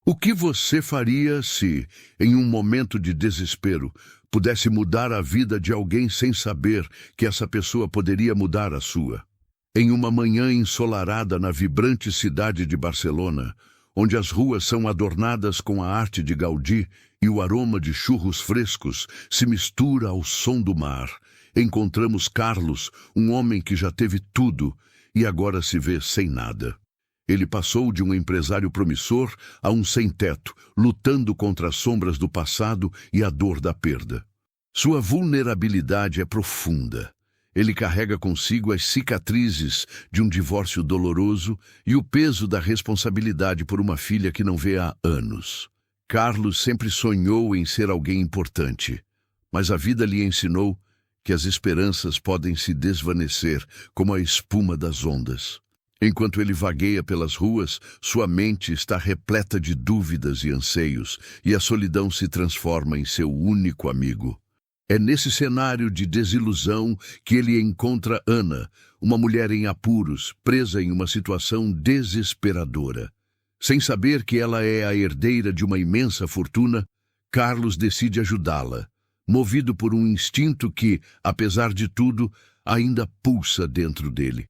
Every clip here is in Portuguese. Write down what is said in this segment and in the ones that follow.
O que você faria se, em um momento de desespero, pudesse mudar a vida de alguém sem saber que essa pessoa poderia mudar a sua? Em uma manhã ensolarada na vibrante cidade de Barcelona, onde as ruas são adornadas com a arte de Gaudí e o aroma de churros frescos se mistura ao som do mar, encontramos Carlos, um homem que já teve tudo e agora se vê sem nada. Ele passou de um empresário promissor a um sem-teto, lutando contra as sombras do passado e a dor da perda. Sua vulnerabilidade é profunda. Ele carrega consigo as cicatrizes de um divórcio doloroso e o peso da responsabilidade por uma filha que não vê há anos. Carlos sempre sonhou em ser alguém importante, mas a vida lhe ensinou que as esperanças podem se desvanecer como a espuma das ondas. Enquanto ele vagueia pelas ruas, sua mente está repleta de dúvidas e anseios, e a solidão se transforma em seu único amigo. É nesse cenário de desilusão que ele encontra Ana, uma mulher em apuros, presa em uma situação desesperadora. Sem saber que ela é a herdeira de uma imensa fortuna, Carlos decide ajudá-la, movido por um instinto que, apesar de tudo, ainda pulsa dentro dele.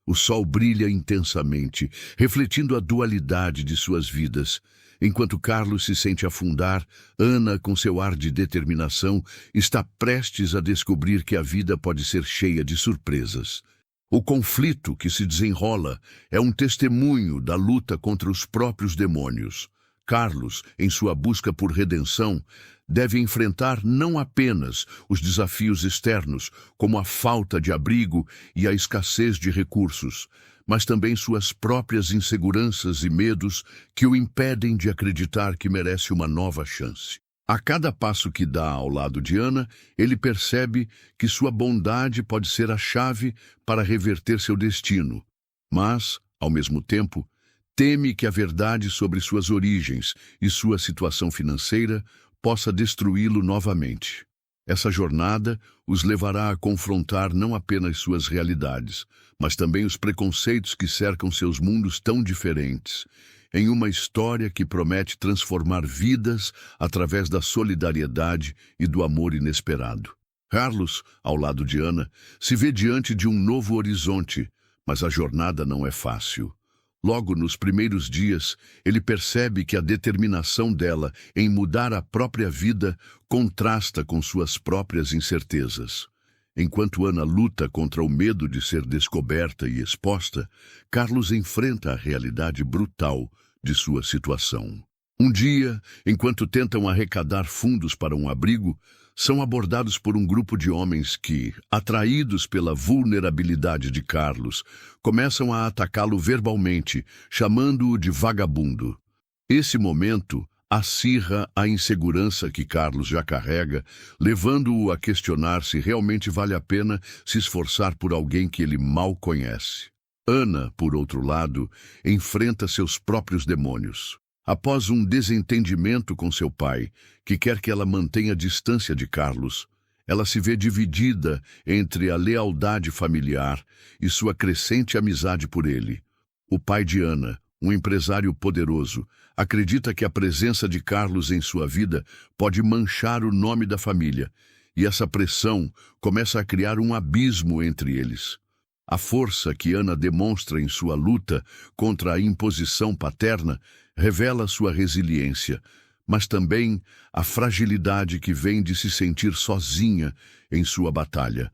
O sol brilha intensamente, refletindo a dualidade de suas vidas. Enquanto Carlos se sente afundar, Ana, com seu ar de determinação, está prestes a descobrir que a vida pode ser cheia de surpresas. O conflito que se desenrola é um testemunho da luta contra os próprios demônios. Carlos, em sua busca por redenção, deve enfrentar não apenas os desafios externos, como a falta de abrigo e a escassez de recursos, mas também suas próprias inseguranças e medos que o impedem de acreditar que merece uma nova chance. A cada passo que dá ao lado de Ana, ele percebe que sua bondade pode ser a chave para reverter seu destino, mas, ao mesmo tempo, teme que a verdade sobre suas origens e sua situação financeira possa destruí-lo novamente. Essa jornada os levará a confrontar não apenas suas realidades, mas também os preconceitos que cercam seus mundos tão diferentes, em uma história que promete transformar vidas através da solidariedade e do amor inesperado. Carlos, ao lado de Ana, se vê diante de um novo horizonte, mas a jornada não é fácil. Logo nos primeiros dias, ele percebe que a determinação dela em mudar a própria vida contrasta com suas próprias incertezas. Enquanto Ana luta contra o medo de ser descoberta e exposta, Carlos enfrenta a realidade brutal de sua situação. Um dia, enquanto tentam arrecadar fundos para um abrigo, são abordados por um grupo de homens que, atraídos pela vulnerabilidade de Carlos, começam a atacá-lo verbalmente, chamando-o de vagabundo. Esse momento acirra a insegurança que Carlos já carrega, levando-o a questionar se realmente vale a pena se esforçar por alguém que ele mal conhece. Ana, por outro lado, enfrenta seus próprios demônios. Após um desentendimento com seu pai, que quer que ela mantenha distância de Carlos, ela se vê dividida entre a lealdade familiar e sua crescente amizade por ele. O pai de Ana, um empresário poderoso, acredita que a presença de Carlos em sua vida pode manchar o nome da família, e essa pressão começa a criar um abismo entre eles. A força que Ana demonstra em sua luta contra a imposição paterna revela sua resiliência, mas também a fragilidade que vem de se sentir sozinha em sua batalha.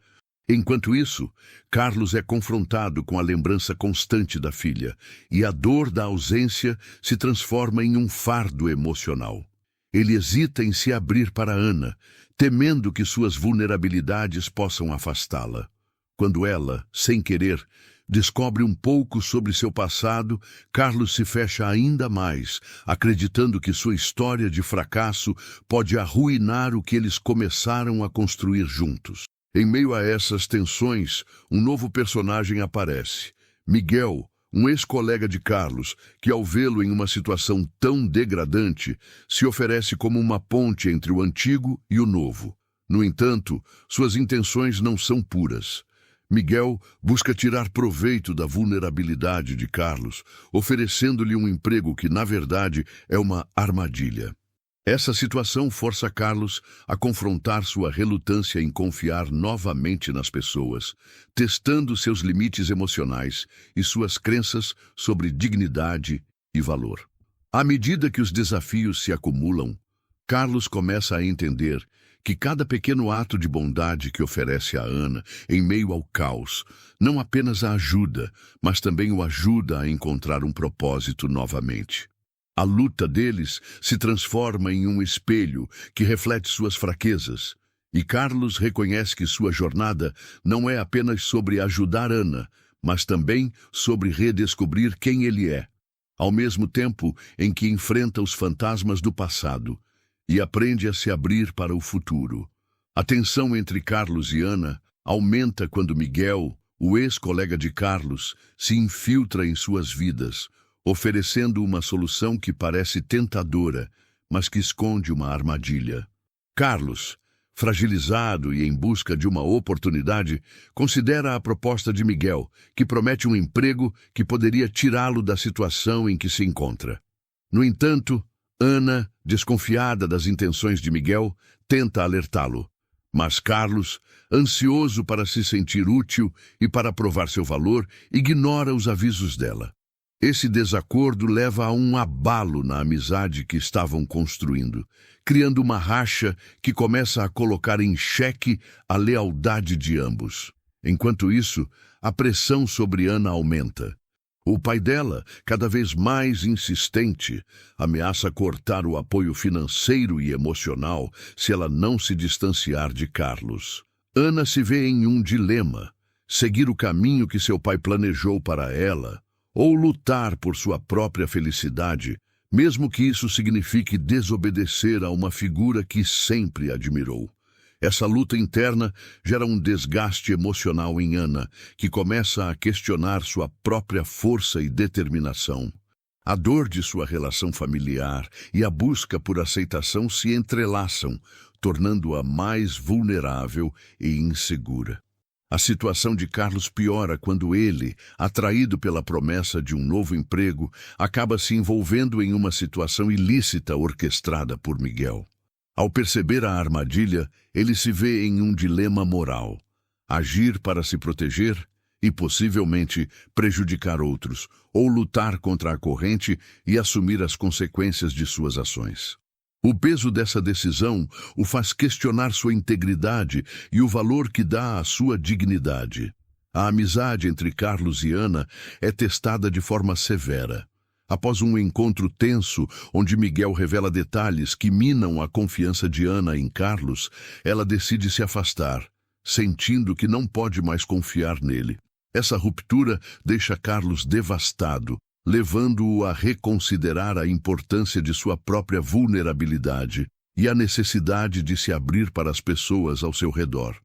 Enquanto isso, Carlos é confrontado com a lembrança constante da filha, e a dor da ausência se transforma em um fardo emocional. Ele hesita em se abrir para Ana, temendo que suas vulnerabilidades possam afastá-la. Quando ela, sem querer, descobre um pouco sobre seu passado, Carlos se fecha ainda mais, acreditando que sua história de fracasso pode arruinar o que eles começaram a construir juntos. Em meio a essas tensões, um novo personagem aparece. Miguel, um ex-colega de Carlos, que ao vê-lo em uma situação tão degradante, se oferece como uma ponte entre o antigo e o novo. No entanto, suas intenções não são puras. Miguel busca tirar proveito da vulnerabilidade de Carlos, oferecendo-lhe um emprego que, na verdade, é uma armadilha. Essa situação força Carlos a confrontar sua relutância em confiar novamente nas pessoas, testando seus limites emocionais e suas crenças sobre dignidade e valor. À medida que os desafios se acumulam, Carlos começa a entender que cada pequeno ato de bondade que oferece a Ana em meio ao caos não apenas a ajuda, mas também o ajuda a encontrar um propósito novamente. A luta deles se transforma em um espelho que reflete suas fraquezas, e Carlos reconhece que sua jornada não é apenas sobre ajudar Ana, mas também sobre redescobrir quem ele é, ao mesmo tempo em que enfrenta os fantasmas do passado e aprende a se abrir para o futuro. A tensão entre Carlos e Ana aumenta quando Miguel, o ex-colega de Carlos, se infiltra em suas vidas, oferecendo uma solução que parece tentadora, mas que esconde uma armadilha. Carlos, fragilizado e em busca de uma oportunidade, considera a proposta de Miguel, que promete um emprego que poderia tirá-lo da situação em que se encontra. No entanto, Ana, desconfiada das intenções de Miguel, tenta alertá-lo. Mas Carlos, ansioso para se sentir útil e para provar seu valor, ignora os avisos dela. Esse desacordo leva a um abalo na amizade que estavam construindo, criando uma racha que começa a colocar em xeque a lealdade de ambos. Enquanto isso, a pressão sobre Ana aumenta. O pai dela, cada vez mais insistente, ameaça cortar o apoio financeiro e emocional se ela não se distanciar de Carlos. Ana se vê em um dilema: seguir o caminho que seu pai planejou para ela, ou lutar por sua própria felicidade, mesmo que isso signifique desobedecer a uma figura que sempre admirou. Essa luta interna gera um desgaste emocional em Ana, que começa a questionar sua própria força e determinação. A dor de sua relação familiar e a busca por aceitação se entrelaçam, tornando-a mais vulnerável e insegura. A situação de Carlos piora quando ele, atraído pela promessa de um novo emprego, acaba se envolvendo em uma situação ilícita orquestrada por Miguel. Ao perceber a armadilha, ele se vê em um dilema moral: agir para se proteger e, possivelmente, prejudicar outros, ou lutar contra a corrente e assumir as consequências de suas ações. O peso dessa decisão o faz questionar sua integridade e o valor que dá à sua dignidade. A amizade entre Carlos e Ana é testada de forma severa. Após um encontro tenso, onde Miguel revela detalhes que minam a confiança de Ana em Carlos, ela decide se afastar, sentindo que não pode mais confiar nele. Essa ruptura deixa Carlos devastado, levando-o a reconsiderar a importância de sua própria vulnerabilidade e a necessidade de se abrir para as pessoas ao seu redor.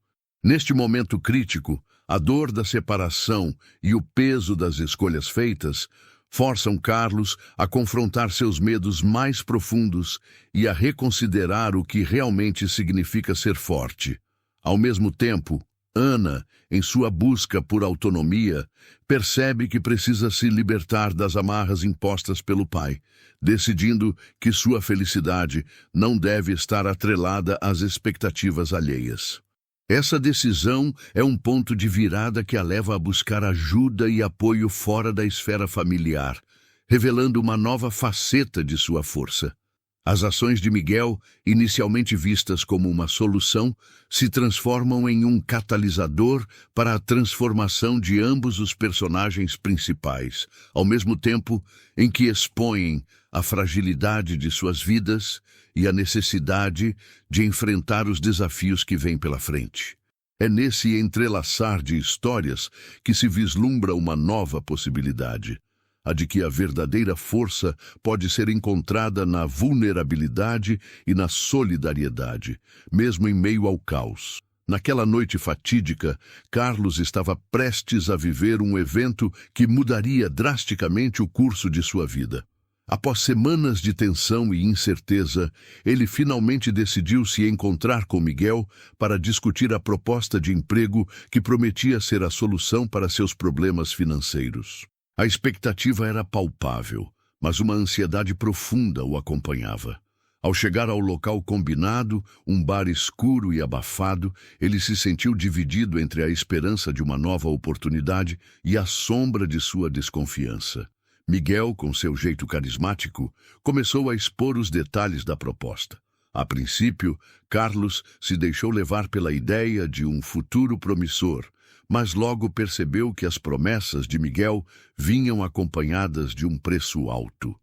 Neste momento crítico, a dor da separação e o peso das escolhas feitas forçam Carlos a confrontar seus medos mais profundos e a reconsiderar o que realmente significa ser forte. Ao mesmo tempo, Ana, em sua busca por autonomia, percebe que precisa se libertar das amarras impostas pelo pai, decidindo que sua felicidade não deve estar atrelada às expectativas alheias. Essa decisão é um ponto de virada que a leva a buscar ajuda e apoio fora da esfera familiar, revelando uma nova faceta de sua força. As ações de Miguel, inicialmente vistas como uma solução, se transformam em um catalisador para a transformação de ambos os personagens principais, ao mesmo tempo em que expõem a fragilidade de suas vidas e a necessidade de enfrentar os desafios que vêm pela frente. É nesse entrelaçar de histórias que se vislumbra uma nova possibilidade, a de que a verdadeira força pode ser encontrada na vulnerabilidade e na solidariedade, mesmo em meio ao caos. Naquela noite fatídica, Carlos estava prestes a viver um evento que mudaria drasticamente o curso de sua vida. Após semanas de tensão e incerteza, ele finalmente decidiu se encontrar com Miguel para discutir a proposta de emprego que prometia ser a solução para seus problemas financeiros. A expectativa era palpável, mas uma ansiedade profunda o acompanhava. Ao chegar ao local combinado, um bar escuro e abafado, ele se sentiu dividido entre a esperança de uma nova oportunidade e a sombra de sua desconfiança. Miguel, com seu jeito carismático, começou a expor os detalhes da proposta. A princípio, Carlos se deixou levar pela ideia de um futuro promissor, mas logo percebeu que as promessas de Miguel vinham acompanhadas de um preço alto.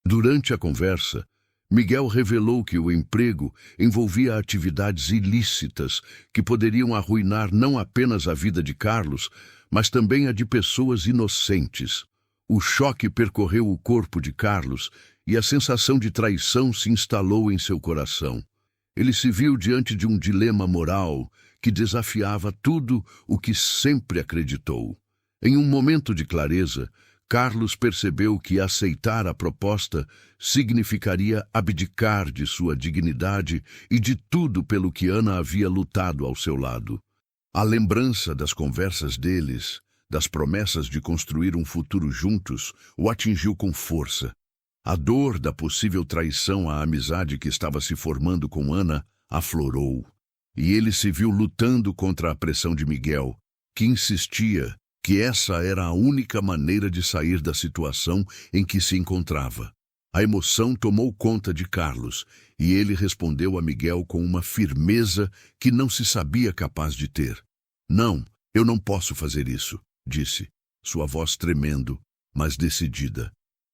Durante a conversa, Miguel revelou que o emprego envolvia atividades ilícitas que poderiam arruinar não apenas a vida de Carlos, mas também a de pessoas inocentes. O choque percorreu o corpo de Carlos e a sensação de traição se instalou em seu coração. Ele se viu diante de um dilema moral que desafiava tudo o que sempre acreditou. Em um momento de clareza, Carlos percebeu que aceitar a proposta significaria abdicar de sua dignidade e de tudo pelo que Ana havia lutado ao seu lado. A lembrança das conversas deles, das promessas de construir um futuro juntos, o atingiu com força. A dor da possível traição à amizade que estava se formando com Ana aflorou, e ele se viu lutando contra a pressão de Miguel, que insistia que essa era a única maneira de sair da situação em que se encontrava. A emoção tomou conta de Carlos, e ele respondeu a Miguel com uma firmeza que não se sabia capaz de ter. "Não, eu não posso fazer isso", disse, sua voz tremendo, mas decidida.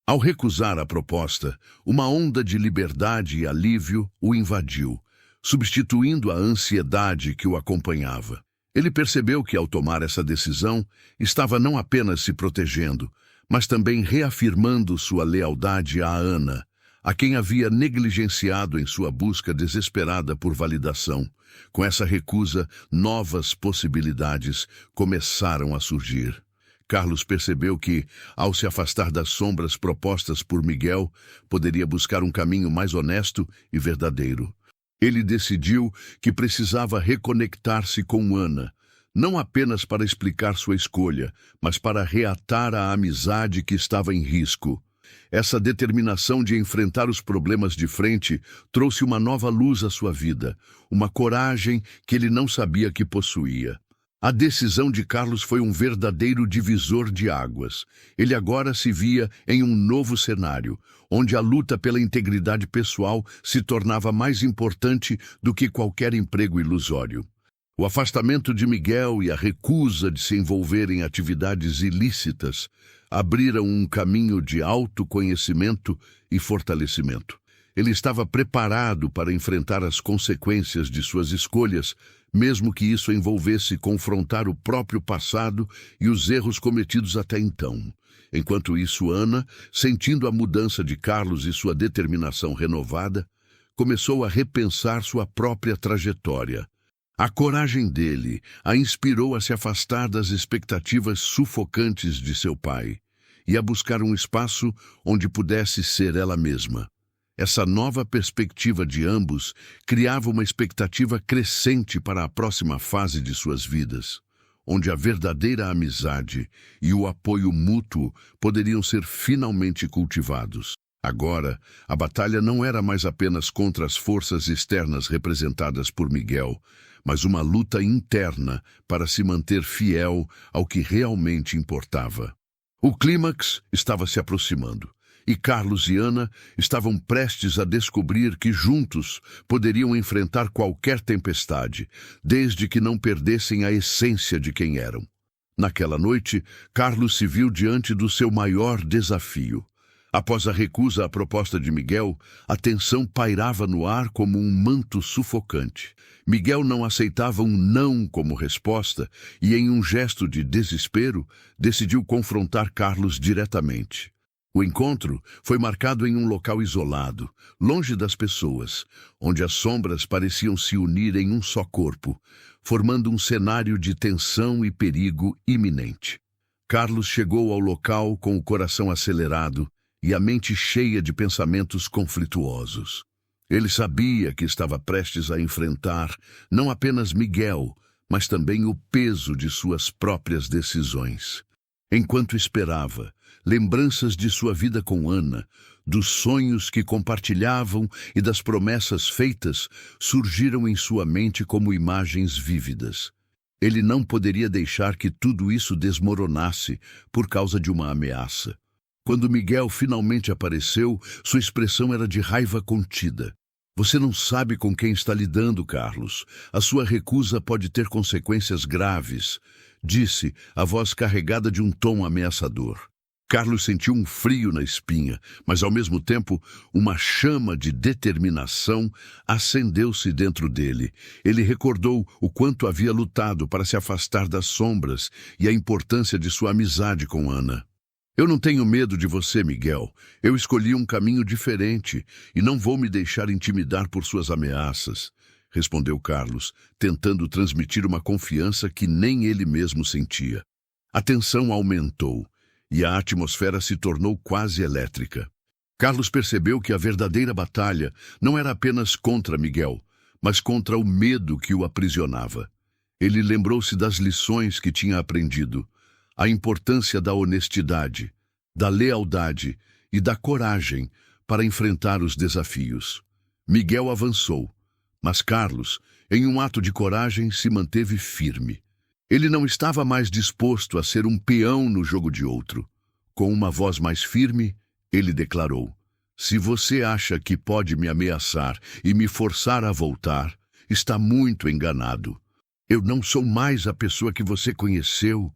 Ao recusar a proposta, uma onda de liberdade e alívio o invadiu, substituindo a ansiedade que o acompanhava. Ele percebeu que, ao tomar essa decisão, estava não apenas se protegendo, mas também reafirmando sua lealdade a Ana, a quem havia negligenciado em sua busca desesperada por validação. Com essa recusa, novas possibilidades começaram a surgir. Carlos percebeu que, ao se afastar das sombras propostas por Miguel, poderia buscar um caminho mais honesto e verdadeiro. Ele decidiu que precisava reconectar-se com Ana, não apenas para explicar sua escolha, mas para reatar a amizade que estava em risco. Essa determinação de enfrentar os problemas de frente trouxe uma nova luz à sua vida, uma coragem que ele não sabia que possuía. A decisão de Carlos foi um verdadeiro divisor de águas. Ele agora se via em um novo cenário, onde a luta pela integridade pessoal se tornava mais importante do que qualquer emprego ilusório. O afastamento de Miguel e a recusa de se envolver em atividades ilícitas abriram um caminho de autoconhecimento e fortalecimento. Ele estava preparado para enfrentar as consequências de suas escolhas, mesmo que isso envolvesse confrontar o próprio passado e os erros cometidos até então. Enquanto isso, Ana, sentindo a mudança de Carlos e sua determinação renovada, começou a repensar sua própria trajetória. A coragem dele a inspirou a se afastar das expectativas sufocantes de seu pai e a buscar um espaço onde pudesse ser ela mesma. Essa nova perspectiva de ambos criava uma expectativa crescente para a próxima fase de suas vidas, onde a verdadeira amizade e o apoio mútuo poderiam ser finalmente cultivados. Agora, a batalha não era mais apenas contra as forças externas representadas por Miguel, mas uma luta interna para se manter fiel ao que realmente importava. O clímax estava se aproximando, e Carlos e Ana estavam prestes a descobrir que juntos poderiam enfrentar qualquer tempestade, desde que não perdessem a essência de quem eram. Naquela noite, Carlos se viu diante do seu maior desafio. Após a recusa à proposta de Miguel, a tensão pairava no ar como um manto sufocante. Miguel não aceitava um não como resposta e, em um gesto de desespero, decidiu confrontar Carlos diretamente. O encontro foi marcado em um local isolado, longe das pessoas, onde as sombras pareciam se unir em um só corpo, formando um cenário de tensão e perigo iminente. Carlos chegou ao local com o coração acelerado e a mente cheia de pensamentos conflituosos. Ele sabia que estava prestes a enfrentar não apenas Miguel, mas também o peso de suas próprias decisões. Enquanto esperava, lembranças de sua vida com Ana, dos sonhos que compartilhavam e das promessas feitas surgiram em sua mente como imagens vívidas. Ele não poderia deixar que tudo isso desmoronasse por causa de uma ameaça. Quando Miguel finalmente apareceu, sua expressão era de raiva contida. Você não sabe com quem está lidando, Carlos. A sua recusa pode ter consequências graves, disse, a voz carregada de um tom ameaçador. Carlos sentiu um frio na espinha, mas ao mesmo tempo uma chama de determinação acendeu-se dentro dele. Ele recordou o quanto havia lutado para se afastar das sombras e a importância de sua amizade com Ana. Eu não tenho medo de você, Miguel. Eu escolhi um caminho diferente e não vou me deixar intimidar por suas ameaças, respondeu Carlos, tentando transmitir uma confiança que nem ele mesmo sentia. A tensão aumentou e a atmosfera se tornou quase elétrica. Carlos percebeu que a verdadeira batalha não era apenas contra Miguel, mas contra o medo que o aprisionava. Ele lembrou-se das lições que tinha aprendido, a importância da honestidade, da lealdade e da coragem para enfrentar os desafios. Miguel avançou, mas Carlos, em um ato de coragem, se manteve firme. Ele não estava mais disposto a ser um peão no jogo de outro. Com uma voz mais firme, ele declarou: "Se você acha que pode me ameaçar e me forçar a voltar, está muito enganado. Eu não sou mais a pessoa que você conheceu."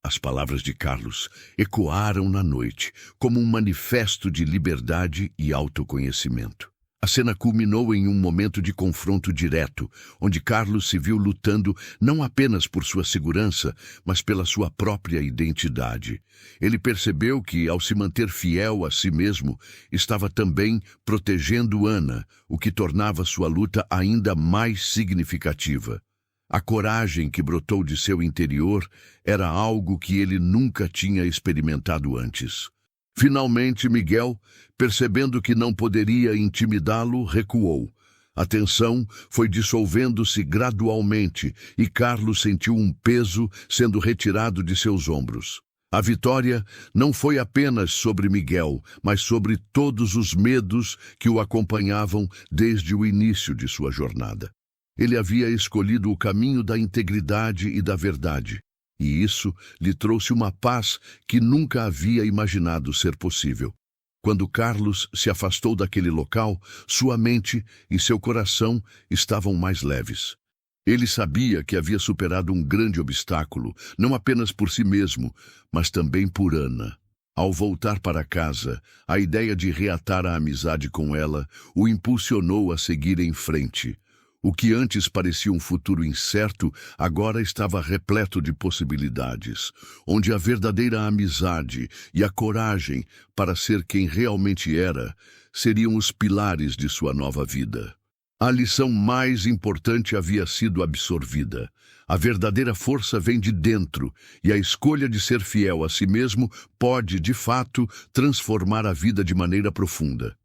As palavras de Carlos ecoaram na noite, como um manifesto de liberdade e autoconhecimento. A cena culminou em um momento de confronto direto, onde Carlos se viu lutando não apenas por sua segurança, mas pela sua própria identidade. Ele percebeu que, ao se manter fiel a si mesmo, estava também protegendo Ana, o que tornava sua luta ainda mais significativa. A coragem que brotou de seu interior era algo que ele nunca tinha experimentado antes. Finalmente, Miguel, percebendo que não poderia intimidá-lo, recuou. A tensão foi dissolvendo-se gradualmente e Carlos sentiu um peso sendo retirado de seus ombros. A vitória não foi apenas sobre Miguel, mas sobre todos os medos que o acompanhavam desde o início de sua jornada. Ele havia escolhido o caminho da integridade e da verdade, e isso lhe trouxe uma paz que nunca havia imaginado ser possível. Quando Carlos se afastou daquele local, sua mente e seu coração estavam mais leves. Ele sabia que havia superado um grande obstáculo, não apenas por si mesmo, mas também por Ana. Ao voltar para casa, a ideia de reatar a amizade com ela o impulsionou a seguir em frente. O que antes parecia um futuro incerto, agora estava repleto de possibilidades, onde a verdadeira amizade e a coragem para ser quem realmente era seriam os pilares de sua nova vida. A lição mais importante havia sido absorvida. A verdadeira força vem de dentro, e a escolha de ser fiel a si mesmo pode, de fato, transformar a vida de maneira profunda.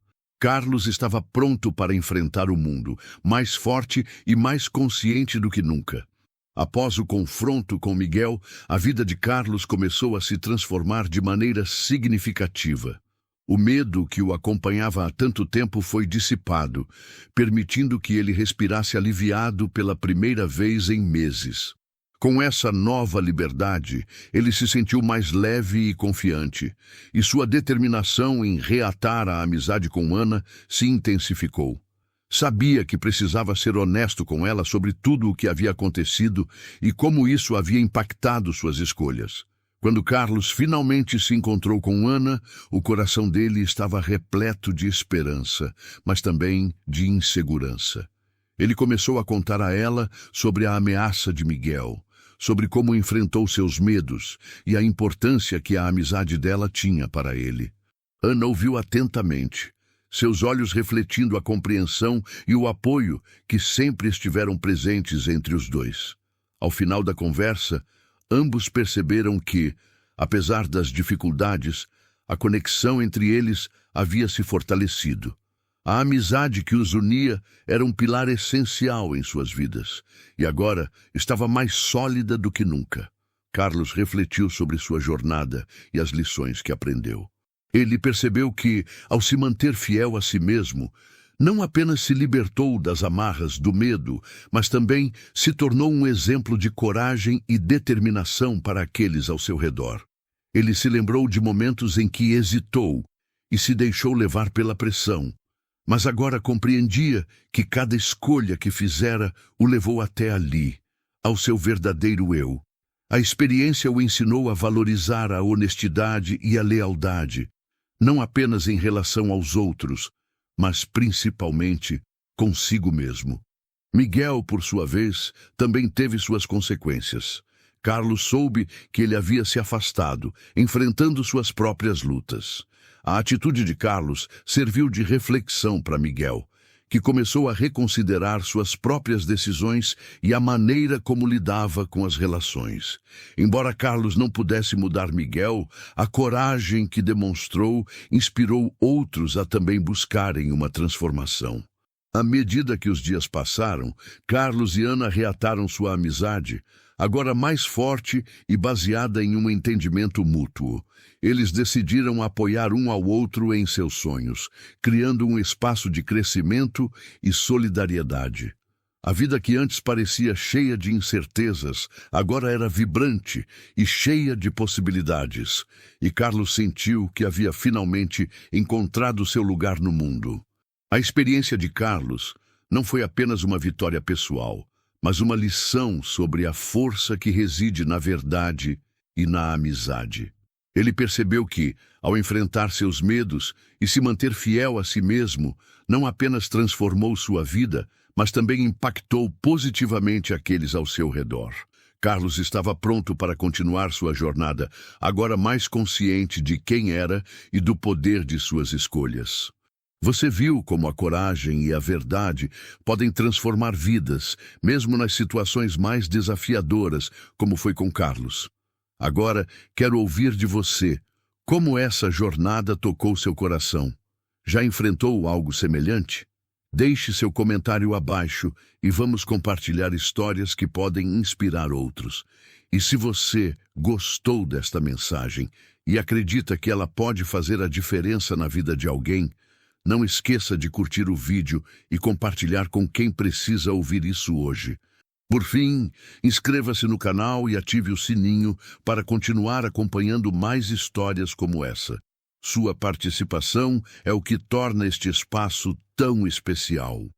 Carlos estava pronto para enfrentar o mundo, mais forte e mais consciente do que nunca. Após o confronto com Miguel, a vida de Carlos começou a se transformar de maneira significativa. O medo que o acompanhava há tanto tempo foi dissipado, permitindo que ele respirasse aliviado pela primeira vez em meses. Com essa nova liberdade, ele se sentiu mais leve e confiante, e sua determinação em reatar a amizade com Ana se intensificou. Sabia que precisava ser honesto com ela sobre tudo o que havia acontecido e como isso havia impactado suas escolhas. Quando Carlos finalmente se encontrou com Ana, o coração dele estava repleto de esperança, mas também de insegurança. Ele começou a contar a ela sobre a ameaça de Miguel, sobre como enfrentou seus medos e a importância que a amizade dela tinha para ele. Ana ouviu atentamente, seus olhos refletindo a compreensão e o apoio que sempre estiveram presentes entre os dois. Ao final da conversa, ambos perceberam que, apesar das dificuldades, A conexão entre eles havia se fortalecido. A amizade que os unia era um pilar essencial em suas vidas, e agora estava mais sólida do que nunca. Carlos refletiu sobre sua jornada e as lições que aprendeu. Ele percebeu que, ao se manter fiel a si mesmo, não apenas se libertou das amarras do medo, mas também se tornou um exemplo de coragem e determinação para aqueles ao seu redor. Ele se lembrou de momentos em que hesitou e se deixou levar pela pressão, mas agora compreendia que cada escolha que fizera o levou até ali, ao seu verdadeiro eu. A experiência o ensinou a valorizar a honestidade e a lealdade, não apenas em relação aos outros, mas principalmente consigo mesmo. Miguel, por sua vez, também teve suas consequências. Carlos soube que ele havia se afastado, enfrentando suas próprias lutas. A atitude de Carlos serviu de reflexão para Miguel, que começou a reconsiderar suas próprias decisões e a maneira como lidava com as relações. Embora Carlos não pudesse mudar Miguel, a coragem que demonstrou inspirou outros a também buscarem uma transformação. À medida que os dias passaram, Carlos e Ana reataram sua amizade, agora mais forte e baseada em um entendimento mútuo. Eles decidiram apoiar um ao outro em seus sonhos, criando um espaço de crescimento e solidariedade. A vida que antes parecia cheia de incertezas, agora era vibrante e cheia de possibilidades, e Carlos sentiu que havia finalmente encontrado seu lugar no mundo. A experiência de Carlos não foi apenas uma vitória pessoal, mas uma lição sobre a força que reside na verdade e na amizade. Ele percebeu que, ao enfrentar seus medos e se manter fiel a si mesmo, não apenas transformou sua vida, mas também impactou positivamente aqueles ao seu redor. Carlos estava pronto para continuar sua jornada, agora mais consciente de quem era e do poder de suas escolhas. Você viu como a coragem e a verdade podem transformar vidas, mesmo nas situações mais desafiadoras, como foi com Carlos. Agora, quero ouvir de você como essa jornada tocou seu coração. Já enfrentou algo semelhante? Deixe seu comentário abaixo e vamos compartilhar histórias que podem inspirar outros. E se você gostou desta mensagem e acredita que ela pode fazer a diferença na vida de alguém, não esqueça de curtir o vídeo e compartilhar com quem precisa ouvir isso hoje. Por fim, inscreva-se no canal e ative o sininho para continuar acompanhando mais histórias como essa. Sua participação é o que torna este espaço tão especial.